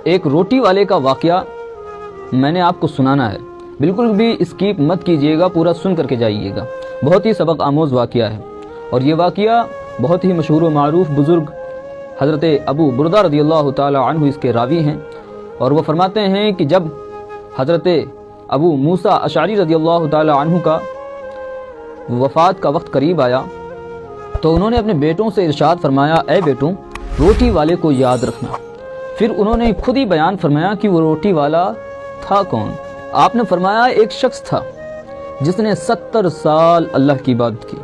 ایک روٹی والے کا واقعہ میں نے آپ کو سنانا ہے، بالکل بھی اسکیپ مت کیجیے گا، پورا سن کر کے جائیے گا۔ بہت ہی سبق آموز واقعہ ہے، اور یہ واقعہ بہت ہی مشہور و معروف بزرگ حضرت ابو بردہ رضی اللہ تعالی عنہ اس کے راوی ہیں، اور وہ فرماتے ہیں کہ جب حضرت ابو موسیٰ اشعری رضی اللہ تعالی عنہ کا وفات کا وقت قریب آیا تو انہوں نے اپنے بیٹوں سے ارشاد فرمایا، اے بیٹوں، روٹی والے کو یاد رکھنا۔ پھر انہوں نے خود ہی بیان فرمایا کہ وہ روٹی والا تھا کون۔ آپ نے فرمایا ایک شخص تھا جس نے 70 سال اللہ کی عبادت کی،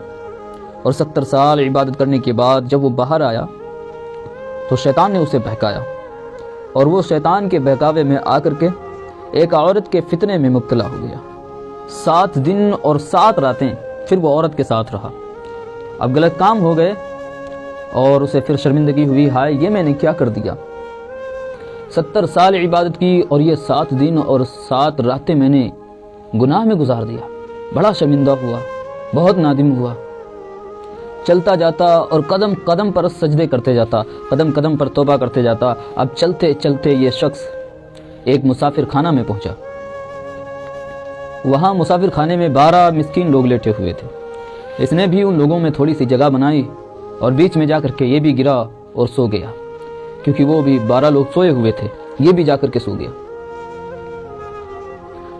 اور 70 سال عبادت کرنے کے بعد جب وہ باہر آیا تو شیطان نے اسے بہکایا، اور وہ شیطان کے بہکاوے میں آ کر کے ایک عورت کے فتنے میں مبتلا ہو گیا۔ 7 دن اور 7 راتیں پھر وہ عورت کے ساتھ رہا۔ اب غلط کام ہو گئے اور اسے پھر شرمندگی ہوئی، ہائے یہ میں نے کیا کر دیا، 70 سال عبادت کی اور یہ 7 دن اور 7 راتیں میں نے گناہ میں گزار دیا۔ بڑا شرمندہ ہوا، بہت نادم ہوا، چلتا جاتا اور قدم قدم پر سجدے کرتے جاتا، قدم قدم پر توبہ کرتے جاتا۔ اب چلتے چلتے یہ شخص ایک مسافر خانہ میں پہنچا۔ وہاں مسافر خانے میں 12 مسکین لوگ لیٹے ہوئے تھے۔ اس نے بھی ان لوگوں میں تھوڑی سی جگہ بنائی اور بیچ میں جا کر کے یہ بھی گرا اور سو گیا، کیونکہ وہ بھی 12 لوگ سوئے ہوئے تھے، یہ بھی جا کر کے سو گیا۔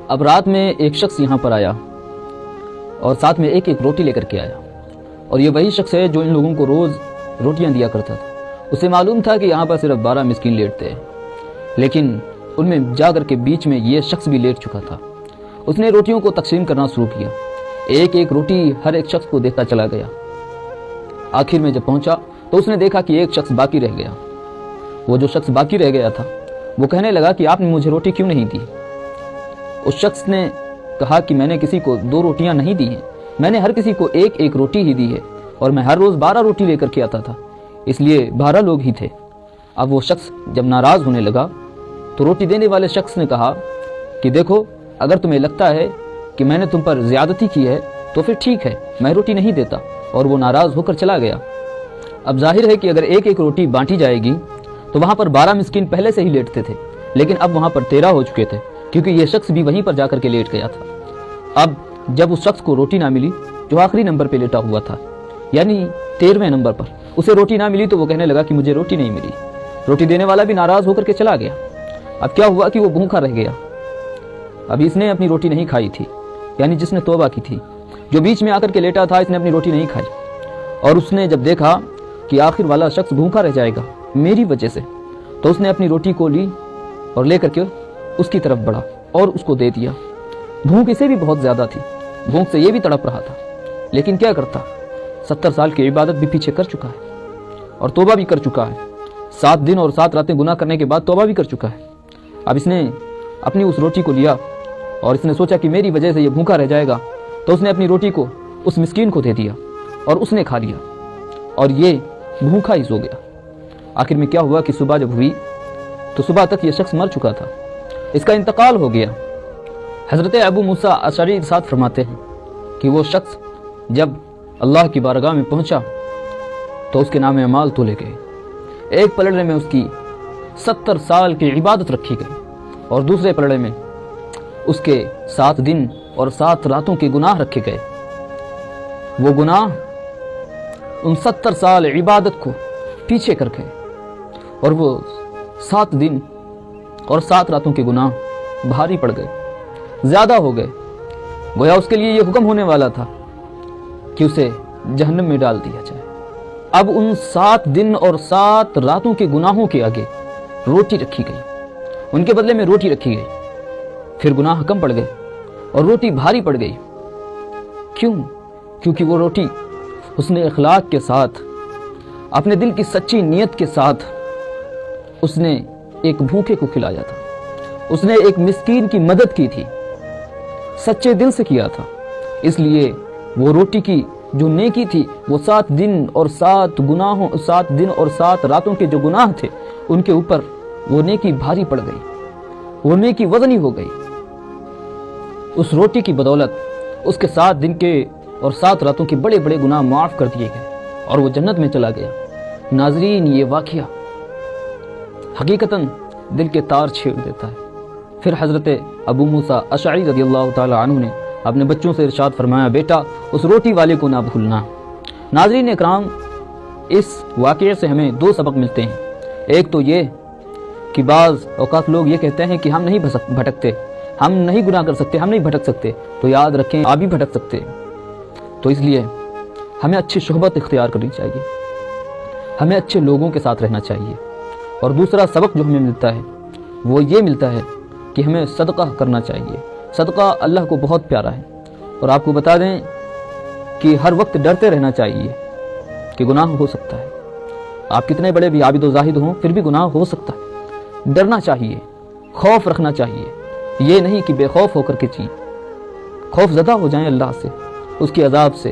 اب رات میں ایک شخص یہاں پر آیا اور ساتھ میں ایک ایک روٹی لے کر کے آیا، اور یہ وہی شخص ہے جو ان لوگوں کو روز روٹیاں دیا کرتا تھا۔ اسے معلوم تھا کہ یہاں پر صرف 12 مسکین لیٹتے ہیں، لیکن ان میں جا کر کے بیچ میں یہ شخص بھی لیٹ چکا تھا۔ اس نے روٹیوں کو تقسیم کرنا شروع کیا، ایک ایک روٹی ہر ایک شخص کو دیتا چلا گیا۔ آخر میں جب پہنچا تو اس نے دیکھا کہ ایک شخص باقی رہ گیا۔ وہ جو شخص باقی رہ گیا تھا وہ کہنے لگا کہ آپ نے مجھے روٹی کیوں نہیں دی؟ اس شخص نے کہا کہ میں نے کسی کو 2 روٹیاں نہیں دی ہیں، میں نے ہر کسی کو ایک ایک روٹی ہی دی ہے، اور میں ہر روز 12 روٹی لے کر کے آتا تھا، اس لیے 12 لوگ ہی تھے۔ اب وہ شخص جب ناراض ہونے لگا تو روٹی دینے والے شخص نے کہا کہ دیکھو، اگر تمہیں لگتا ہے کہ میں نے تم پر زیادتی کی ہے تو پھر ٹھیک ہے، میں روٹی نہیں دیتا، اور وہ ناراض ہو کر چلا گیا۔ اب ظاہر ہے کہ اگر ایک ایک روٹی بانٹی جائے گی تو وہاں پر 12 مسکین پہلے سے ہی لیٹتے تھے، لیکن اب وہاں پر 13 ہو چکے تھے، کیونکہ یہ شخص بھی وہیں پر جا کر کے لیٹ گیا تھا۔ اب جب اس شخص کو روٹی نہ ملی جو آخری نمبر پہ لیٹا ہوا تھا، یعنی 13ویں نمبر پر، اسے روٹی نہ ملی تو وہ کہنے لگا کہ مجھے روٹی نہیں ملی۔ روٹی دینے والا بھی ناراض ہو کر کے چلا گیا۔ اب کیا ہوا کہ وہ بھوکا رہ گیا۔ اب اس نے اپنی روٹی نہیں کھائی تھی، یعنی جس نے توبہ کی تھی، جو بیچ میں آ کر کے لیٹا تھا، اس نے اپنی روٹی نہیں کھائی، اور اس نے جب دیکھا کہ آخر والا شخص بھوکا رہ جائے گا میری وجہ سے، تو اس نے اپنی روٹی کو لی اور لے کر کے اس کی طرف بڑھا اور اس کو دے دیا۔ بھوک اسے بھی بہت زیادہ تھی، بھوک سے یہ بھی تڑپ رہا تھا، لیکن کیا کرتا، 70 سال کی عبادت بھی پیچھے کر چکا ہے اور توبہ بھی کر چکا ہے، 7 دن اور 7 راتیں گناہ کرنے کے بعد توبہ بھی کر چکا ہے۔ اب اس نے اپنی اس روٹی کو لیا اور اس نے سوچا کہ میری وجہ سے یہ بھوکا رہ جائے گا، تو اس نے اپنی روٹی کو اس مسکین کو دے دیا اور اس نے کھا لیا، اور یہ بھوکا ہی سو گیا۔ آخر میں کیا ہوا کہ صبح جب ہوئی تو صبح تک یہ شخص مر چکا تھا، اس کا انتقال ہو گیا۔ حضرت ابو موسیٰ اشعری ارشاد فرماتے ہیں کہ وہ شخص جب اللہ کی بارگاہ میں پہنچا تو اس کے نام اعمال تولے گئے۔ ایک پلڑے میں اس کی 70 سال کی عبادت رکھی گئی، اور دوسرے پلڑے میں اس کے 7 دن اور 7 راتوں کے گناہ رکھے گئے۔ وہ گناہ ان 70 سال عبادت کو پیچھے کر گئے، اور وہ 7 دن اور 7 راتوں کے گناہ بھاری پڑ گئے، زیادہ ہو گئے۔ گویا اس کے لیے یہ حکم ہونے والا تھا کہ اسے جہنم میں ڈال دیا جائے۔ اب ان 7 دن اور 7 راتوں کے گناہوں کے آگے روٹی رکھی گئی، ان کے بدلے میں روٹی رکھی گئی، پھر گناہ کم پڑ گئے اور روٹی بھاری پڑ گئی۔ کیوں؟ کیونکہ وہ روٹی اس نے اخلاق کے ساتھ، اپنے دل کی سچی نیت کے ساتھ اس نے ایک بھوکے کو کھلایا تھا، اس نے ایک مسکین کی مدد کی تھی، سچے دل سے کیا تھا، اس لیے وہ روٹی کی جو نیکی تھی وہ 7 دن اور 7 گناہوں 7 دن اور 7 راتوں کے جو گناہ تھے ان کے اوپر وہ نیکی بھاری پڑ گئی، وہ نیکی وزنی ہو گئی۔ اس روٹی کی بدولت اس کے 7 دن کے اور 7 راتوں کے بڑے بڑے گناہ معاف کر دیے گئے اور وہ جنت میں چلا گیا۔ ناظرین، یہ واقعہ حقیقتاً دل کے تار چھیڑ دیتا ہے۔ پھر حضرت ابو موسیٰ اشعری رضی اللہ تعالی عنہ نے اپنے بچوں سے ارشاد فرمایا، بیٹا اس روٹی والے کو نہ بھولنا۔ ناظرین اکرام، اس واقعے سے ہمیں دو سبق ملتے ہیں۔ ایک تو یہ کہ بعض اوقات لوگ یہ کہتے ہیں کہ ہم نہیں بھٹکتے، ہم نہیں گناہ کر سکتے، ہم نہیں بھٹک سکتے، تو یاد رکھیں آپ بھی بھٹک سکتے ہیں۔ تو اس لیے ہمیں اچھی صحبت اختیار کرنی چاہیے، ہمیں اچھے لوگوں کے ساتھ رہنا چاہیے۔ اور دوسرا سبق جو ہمیں ملتا ہے وہ یہ ملتا ہے کہ ہمیں صدقہ کرنا چاہیے۔ صدقہ اللہ کو بہت پیارا ہے، اور آپ کو بتا دیں کہ ہر وقت ڈرتے رہنا چاہیے کہ گناہ ہو سکتا ہے۔ آپ کتنے بڑے بھی عابد و زاہد ہوں پھر بھی گناہ ہو سکتا ہے۔ ڈرنا چاہیے، خوف رکھنا چاہیے، یہ نہیں کہ بے خوف ہو کر کے جئیں، خوف زدہ ہو جائیں اللہ سے، اس کے عذاب سے۔